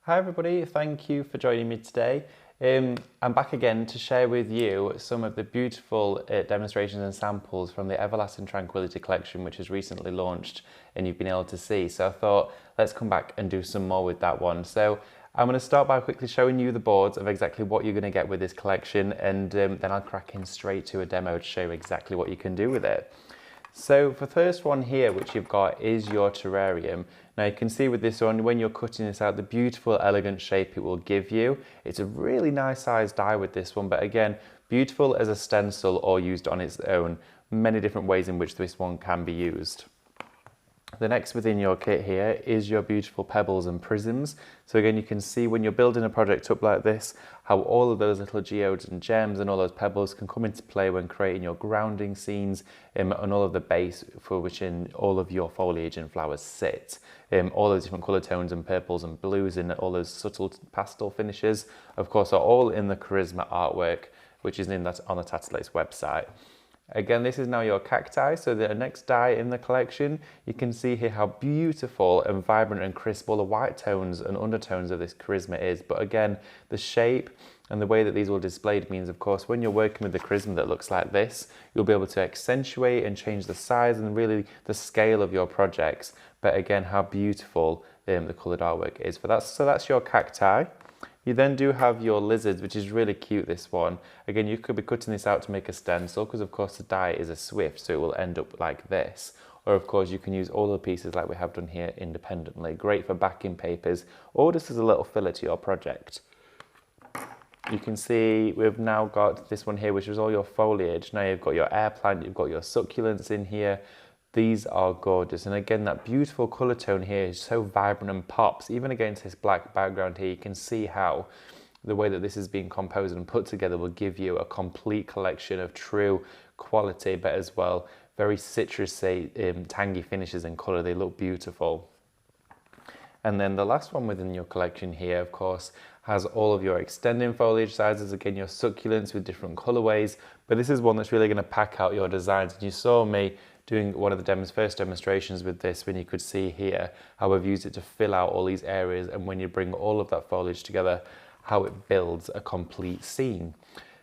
Hi everybody, thank you for joining me today. I'm back again to share with you some of the beautiful demonstrations and samples from the Everlasting Tranquility collection, which has recently launched and you've been able to see. So I thought, let's come back and do some more with that one. So I'm going to start by quickly showing you the boards of exactly what you're going to get with this collection, and then I'll crack in straight to a demo to show you exactly what you can do with it. So the first one here, which you've got, is your terrarium. Now you can see with this one, when you're cutting this out, the beautiful, elegant shape it will give you. It's a really nice sized die with this one, but again, beautiful as a stencil or used on its own. Many different ways in which this one can be used. The next within your kit here is your beautiful pebbles and prisms. So again, you can see when you're building a project up like this, how all of those little geodes and gems and all those pebbles can come into play when creating your grounding scenes and all of the base for which in all of your foliage and flowers sit. All those different colour tones and purples and blues and all those subtle pastel finishes, of course, are all in the Charisma artwork, which is on the Tattered Lace website. Again, this is now your cacti, so the next die in the collection, you can see here how beautiful and vibrant and crisp all the white tones and undertones of this Charisma is. But again, the shape and the way that these will displayed means, of course, when you're working with the Charisma that looks like this, you'll be able to accentuate and change the size and really the scale of your projects. But again, how beautiful the coloured artwork is for that. So that's your cacti. You then do have your lizards, which is really cute, this one. Again, you could be cutting this out to make a stencil because, of course, the die is a Swift, so it will end up like this. Or, of course, you can use all the pieces like we have done here independently. Great for backing papers or just as a little filler to your project. You can see we've now got this one here, which is all your foliage. Now you've got your air plant, you've got your succulents in here. These are gorgeous, and again, that beautiful colour tone here is so vibrant and pops. Even against this black background here, you can see how the way that this is being composed and put together will give you a complete collection of true quality, but as well, very citrusy, tangy finishes and colour. They look beautiful. And then the last one within your collection here, of course, has all of your extending foliage sizes, again, your succulents with different colourways, but this is one that's really going to pack out your designs. And you saw me doing one of the first demonstrations with this, when you could see here how I've used it to fill out all these areas, and when you bring all of that foliage together, how it builds a complete scene.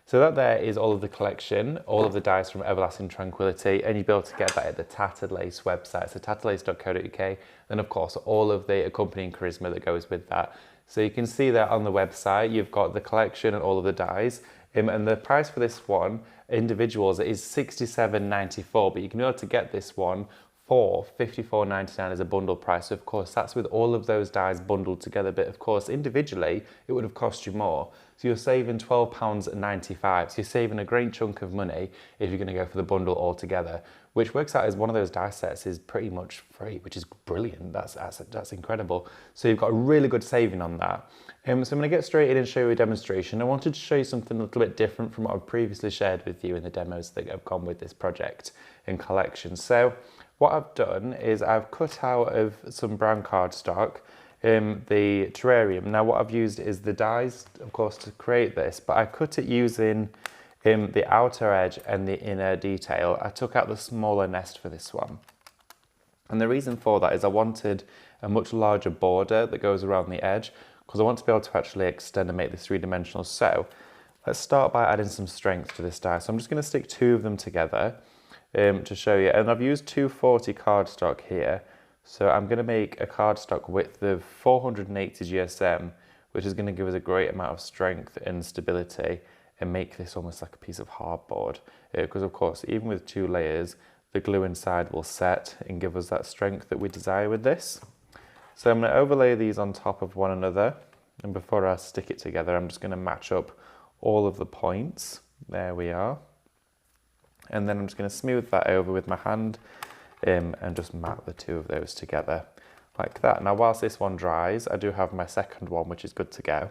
So that there is all of the collection, all of the dies from Everlasting Tranquility, and you'll be able to get that at the Tattered Lace website, so tatteredlace.co.uk, and of course all of the accompanying Charisma that goes with that. So you can see that on the website, you've got the collection and all of the dies, and the price for this one, individuals, is $67.94, but you can be able to get this one for $54.99 as a bundle price. So of course, that's with all of those dies bundled together, but of course, individually, it would have cost you more. So you're saving £12.95. So you're saving a great chunk of money if you're going to go for the bundle altogether, which works out as one of those die sets is pretty much free, which is brilliant. That's incredible. So you've got a really good saving on that. So I'm going to get straight in and show you a demonstration. I wanted to show you something a little bit different from what I've previously shared with you in the demos that have gone with this project and collection. So what I've done is I've cut out of some brown cardstock the terrarium. Now what I've used is the dies, of course, to create this, but I cut it using the outer edge and the inner detail. I took out the smaller nest for this one. And the reason for that is I wanted a much larger border that goes around the edge, because I want to be able to actually extend and make this three-dimensional. So let's start by adding some strength to this die. So I'm just going to stick two of them together to show you. And I've used 240 cardstock here. So I'm going to make a cardstock width of 480 GSM, which is going to give us a great amount of strength and stability and make this almost like a piece of hardboard. Because of course, even with two layers, the glue inside will set and give us that strength that we desire with this. So I'm going to overlay these on top of one another, and before I stick it together, I'm just going to match up all of the points. There we are. And then I'm just going to smooth that over with my hand and just mat the two of those together like that. Now whilst this one dries, I do have my second one, which is good to go.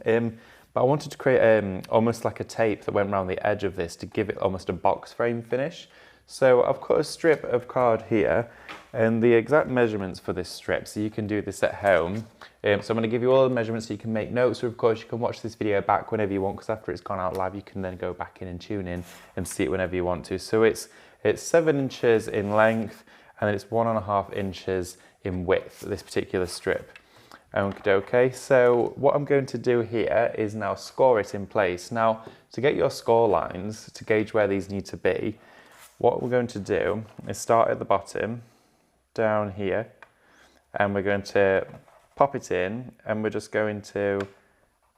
But I wanted to create almost like a tape that went around the edge of this to give it almost a box frame finish. So I've cut a strip of card here and the exact measurements for this strip, so you can do this at home. So I'm going to give you all the measurements so you can make notes, or of course you can watch this video back whenever you want, because after it's gone out live you can then go back in and tune in and see it whenever you want to. So it's 7 inches in length and it's 1.5 inches in width, this particular strip. Okay, so what I'm going to do here is now score it in place. Now, to get your score lines, to gauge where these need to be, what we're going to do is start at the bottom, down here, and we're going to pop it in, and we're just going to,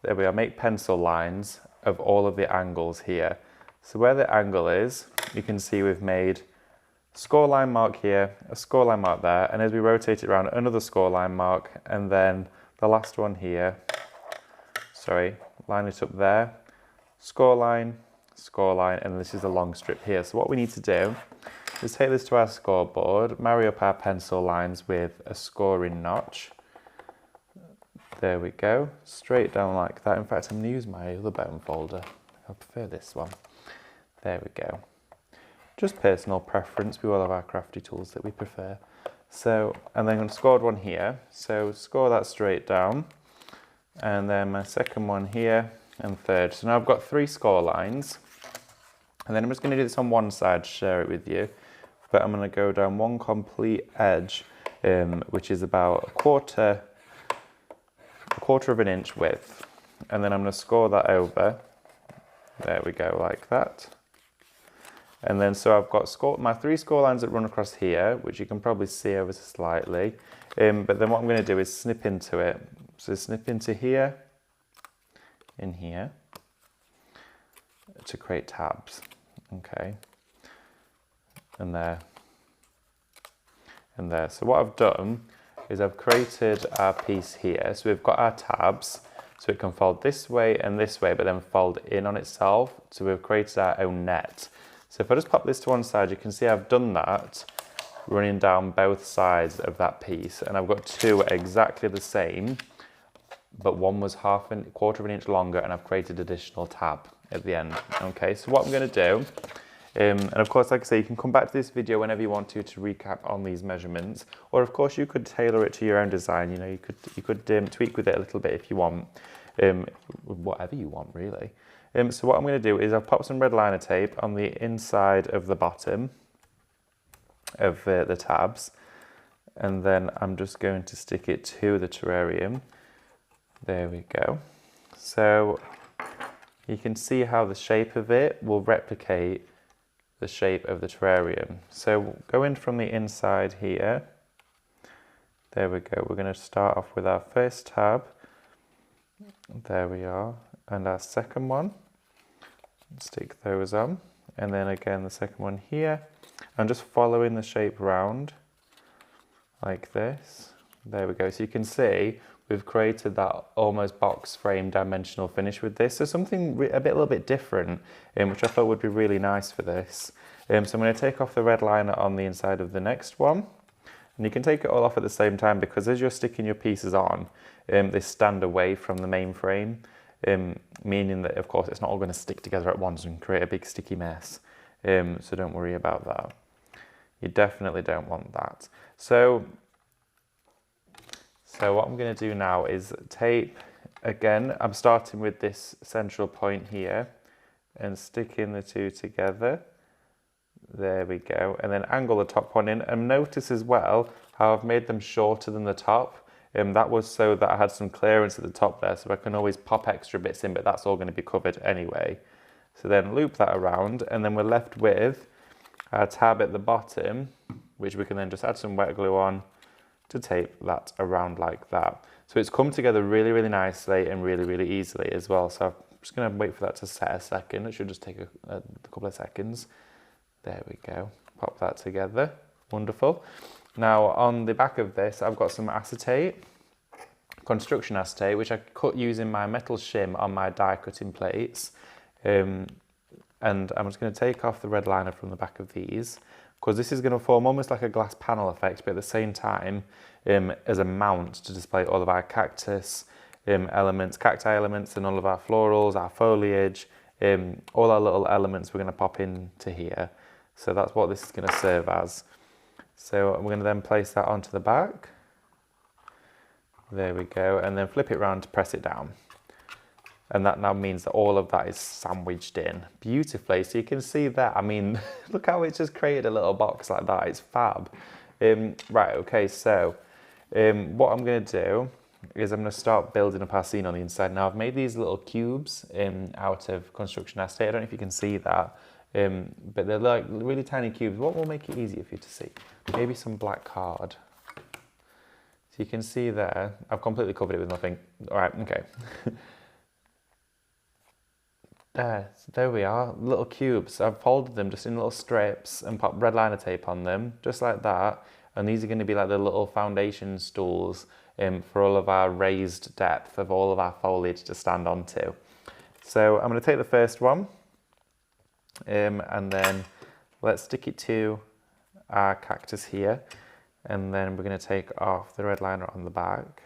there we are, make pencil lines of all of the angles here. So where the angle is, you can see we've made score line mark here, a score line mark there, and as we rotate it around, another score line mark, and then the last one here, sorry, line it up there, score line, and this is a long strip here. So what we need to do is take this to our scoreboard, marry up our pencil lines with a scoring notch. There we go, straight down like that. In fact, I'm going to use my other bone folder. I prefer this one. There we go. Just personal preference, we all have our crafty tools that we prefer. So, and then I scored one here, so score that straight down, and then my second one here, and third. So now I've got 3 score lines, and then I'm just going to do this on one side to share it with you, but I'm going to go down one complete edge, which is about a quarter of an inch width, and then I'm going to score that over. There we go, like that. And then so I've got my 3 score lines that run across here, which you can probably see ever so slightly. But then what I'm going to do is snip into it. So snip into here, in here, to create tabs. Okay. And there. And there. So what I've done is I've created our piece here. So we've got our tabs. So it can fold this way and this way, but then fold in on itself. So we've created our own net. So if I just pop this to one side, you can see I've done that running down both sides of that piece, and I've got 2 exactly the same, but one was quarter of an inch longer, and I've created additional tab at the end. Okay, so what I'm going to do, and of course, like I say, you can come back to this video whenever you want to recap on these measurements, or of course you could tailor it to your own design. You know, you could tweak with it a little bit if you want, whatever you want really. So what I'm going to do is I've popped some red liner tape on the inside of the bottom of the tabs, and then I'm just going to stick it to the terrarium. There we go. So you can see how the shape of it will replicate the shape of the terrarium. So go in from the inside here. There we go. We're going to start off with our first tab. There we are. And our second one. Stick those on, and then again the second one here. I'm just following the shape round like this. There we go. So you can see we've created that almost box frame dimensional finish with this. So something a little bit different, which I thought would be really nice for this. So I'm going to take off the red liner on the inside of the next one, and you can take it all off at the same time, because as you're sticking your pieces on, they stand away from the main frame. Meaning that, of course, it's not all going to stick together at once and create a big sticky mess. So don't worry about that. You definitely don't want that. So what I'm going to do now is tape, again, I'm starting with this central point here and sticking the 2 together. There we go. And then angle the top one in, and notice as well how I've made them shorter than the top. That was so that I had some clearance at the top there, so I can always pop extra bits in, but that's all going to be covered anyway. So then loop that around, and then we're left with our tab at the bottom, which we can then just add some wet glue on to tape that around like that. So it's come together really, really nicely and really, really easily as well. So I'm just going to wait for that to set a second. It should just take a couple of seconds. There we go. Pop that together. Wonderful. Now on the back of this, I've got some acetate, construction acetate, which I cut using my metal shim on my die cutting plates. And I'm just going to take off the red liner from the back of these, because this is going to form almost like a glass panel effect, but at the same time as a mount to display all of our cacti elements, and all of our florals, our foliage, all our little elements we're going to pop into here. So that's what this is going to serve as. So we're going to then place that onto the back. There we go, and then flip it around to press it down. And that now means that all of that is sandwiched in beautifully. So you can see that, I mean, look how it's just created a little box like that. It's fab. Right, okay, so what I'm going to do, is I'm going to start building up our scene on the inside. Now I've made these little cubes out of construction acetate. I don't know if you can see that, but they're like really tiny cubes. What will make it easier for you to see? Maybe some black card. So you can see there, I've completely covered it with nothing. All right, okay. There we are, little cubes. I've folded them just in little strips and popped red liner tape on them, just like that. And these are going to be like the little foundation stools for all of our raised depth of all of our foliage to stand onto. So I'm going to take the first one and then let's stick it to our cactus here. And then we're going to take off the red liner on the back.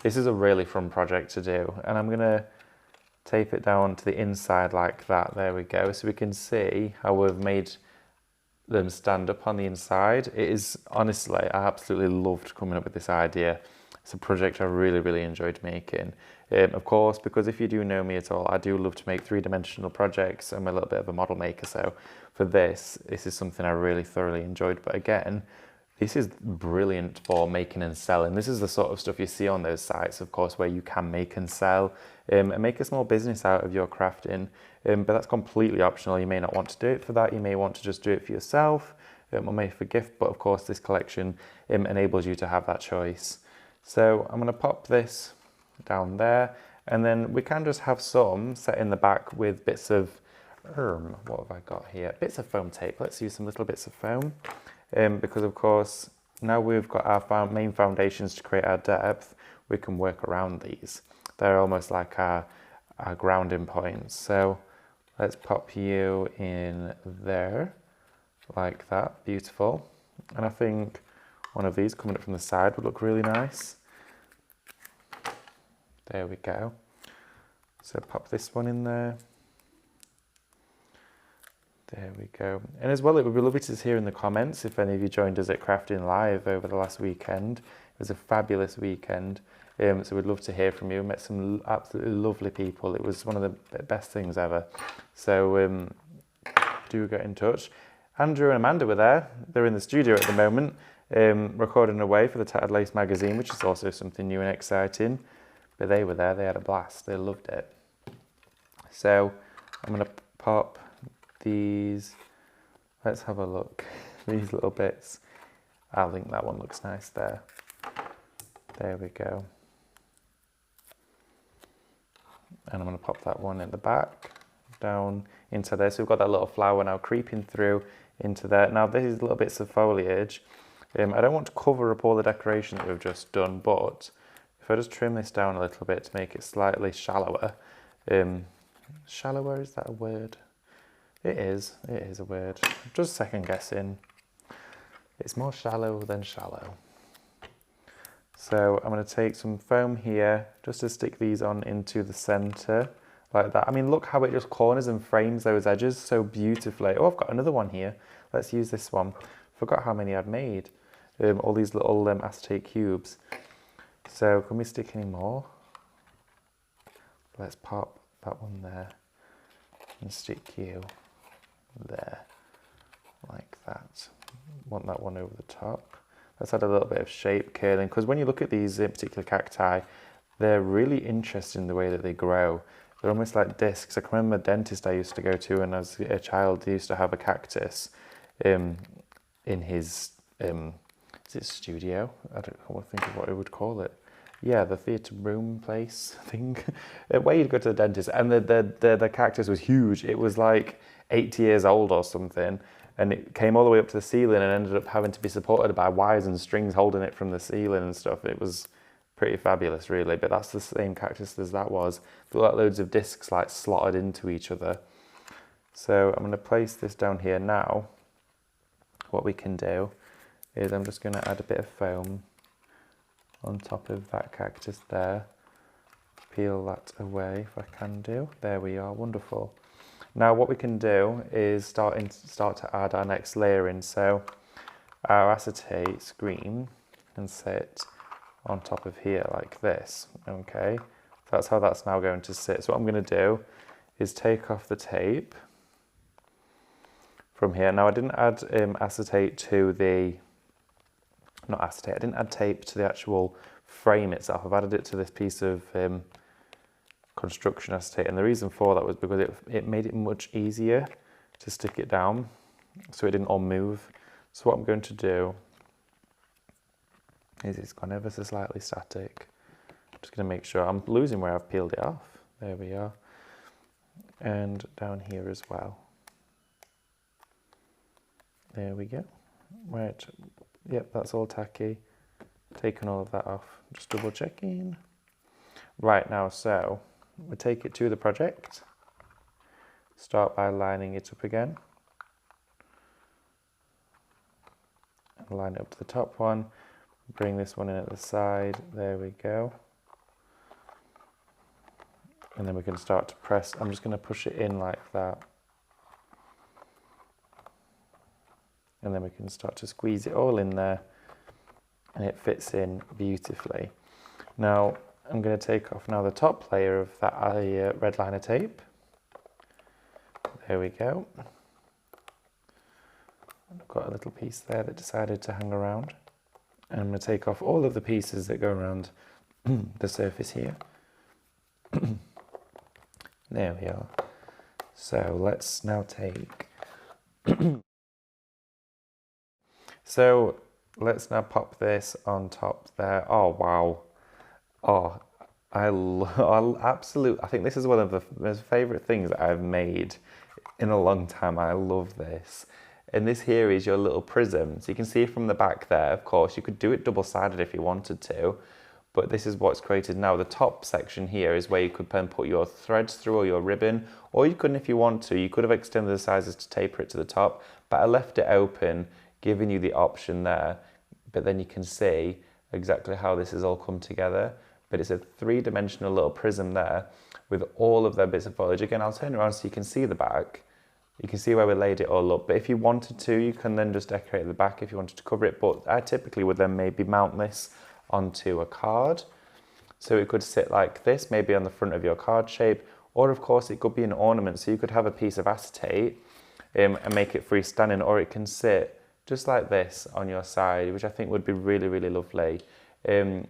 This is a really fun project to do. And I'm going to tape it down to the inside like that. There we go. So we can see how we've made them stand up on the inside. It is, honestly, I absolutely loved coming up with this idea. It's a project I really, really enjoyed making. Of course, because if you do know me at all, I do love to make three-dimensional projects. I'm a little bit of a model maker, so for this is something I really thoroughly enjoyed. But again, this is brilliant for making and selling. This is the sort of stuff you see on those sites, of course, where you can make and sell and make a small business out of your crafting. But that's completely optional. You may not want to do it for that. You may want to just do it for yourself or maybe for gift. But of course, this collection enables you to have that choice. So I'm going to pop this down there. And then we can just have some set in the back with bits of, what have I got here? Bits of foam tape. Let's use some little bits of foam. Because of course, now we've got our main foundations to create our depth, we can work around these. They're almost like our grounding points. So let's pop you in there, like that, beautiful. And I think one of these coming up from the side would look really nice. There we go. So pop this one in there. There we go. And as well, it would be lovely to hear in the comments if any of you joined us at Crafting Live over the last weekend. It was a fabulous weekend. So we'd love to hear from you. Met some absolutely lovely people. It was one of the best things ever. So do get in touch. Andrew and Amanda were there. They're in the studio at the moment, recording away for the Tattered Lace magazine, which is also something new and exciting. But they were there. They had a blast. They loved it. So I'm going to pop these, let's have a look, these little bits. I think that one looks nice there. There we go. And I'm going to pop that one in the back, down into there. So we've got that little flower now creeping through into there. Now these little bits of foliage, I don't want to cover up all the decoration that we've just done, but if I just trim this down a little bit to make it slightly shallower, shallower, is that a word? It is a word. I'm just second guessing. It's more shallow than shallow. So I'm going to take some foam here just to stick these on into the center like that. I mean, look how it just corners and frames those edges so beautifully. Oh, I've got another one here. Let's use this one. Forgot how many I'd made. All these little acetate cubes. So can we stick any more? Let's pop that one there and stick you there, like that. Want that one over the top. Let's add a little bit of shape curling, because when you look at these particular cacti, they're really interesting the way that they grow. They're almost like discs. I can remember a dentist I used to go to, and as a child, he used to have a cactus in his is it studio? I don't think of what I would call it. Yeah, the theatre room place thing, where you'd go to the dentist, and the cactus was huge. It was like 80 years old or something, and it came all the way up to the ceiling and ended up having to be supported by wires and strings holding it from the ceiling and stuff. It was pretty fabulous, really. But that's the same cactus as that was. There were like loads of discs like slotted into each other. So I'm going to place this down here now. What we can do is I'm just going to add a bit of foam on top of that cactus there. Peel that away if I can do. There we are, wonderful. Now what we can do is start to add our next layer in. So our acetate green can sit on top of here like this, okay? That's how that's now going to sit. So what I'm going to do is take off the tape from here. Now I didn't add acetate to the, not acetate, I didn't add tape to the actual frame itself. I've added it to this piece of construction acetate, and the reason for that was because it made it much easier to stick it down so it didn't all move. So what I'm going to do is, it's gone ever so slightly static. I'm just going to make sure I'm losing where I've peeled it off. There we are. And down here as well. There we go. Right, yep, that's all tacky. Taking all of that off, just double checking. Right now, so we take it to the project. Start by lining it up again. And line it up to the top one. Bring this one in at the side, there we go. And then we can start to press. I'm just going to push it in like that. And then we can start to squeeze it all in there, and it fits in beautifully. Now I'm going to take off now the top layer of that red liner tape. There we go. I've got a little piece there that decided to hang around. And I'm going to take off all of the pieces that go around the surface here. There we are. So let's now take... So let's now pop this on top there. Oh, wow. Oh, I think this is one of the most favourite things that I've made in a long time. I love this. And this here is your little prism. So you can see from the back there, of course, you could do it double-sided if you wanted to, but this is what's created now. The top section here is where you could then put your threads through or your ribbon, or you couldn't if you want to. You could have extended the sizes to taper it to the top, but I left it open, giving you the option there, but then you can see exactly how this has all come together. But it's a three-dimensional little prism there with all of their bits of foliage. Again, I'll turn around so you can see the back. You can see where we laid it all up, but if you wanted to, you can then just decorate the back if you wanted to cover it, but I typically would then maybe mount this onto a card. So it could sit like this, maybe on the front of your card shape, or of course it could be an ornament, so you could have a piece of acetate and make it freestanding, or it can sit just like this on your side, which I think would be really, really lovely.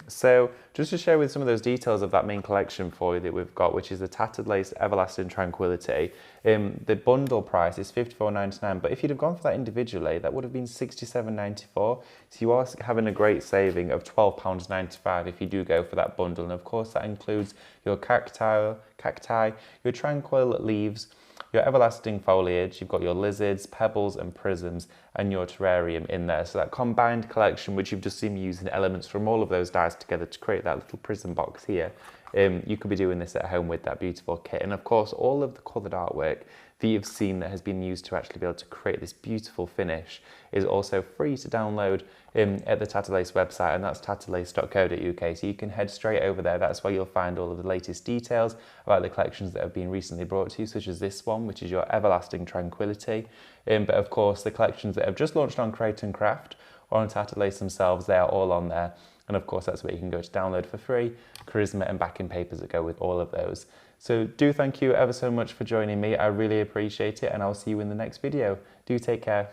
So just to share with some of those details of that main collection for you that we've got, which is the Tattered Lace Everlasting Tranquility. The bundle price is $54.99, but if you'd have gone for that individually, that would have been $67.94. So you are having a great saving of £12.95 if you do go for that bundle. And of course that includes your cacti, your tranquil leaves, your everlasting foliage, you've got your lizards, pebbles and prisms, and your terrarium in there. So that combined collection, which you've just seen me using elements from all of those dies together to create that little prism box here, you could be doing this at home with that beautiful kit. And of course, all of the coloured artwork that you've seen that has been used to actually be able to create this beautiful finish is also free to download at the Tattered Lace website, and that's tatteredlace.co.uk. So you can head straight over there. That's where you'll find all of the latest details about the collections that have been recently brought to you, such as this one, which is your Everlasting Tranquility. But of course, the collections that have just launched on Create and Craft or on Tattered Lace themselves, they are all on there. And of course, that's where you can go to download for free, charisma and backing papers that go with all of those. So do thank you ever so much for joining me. I really appreciate it, and I'll see you in the next video. Do take care.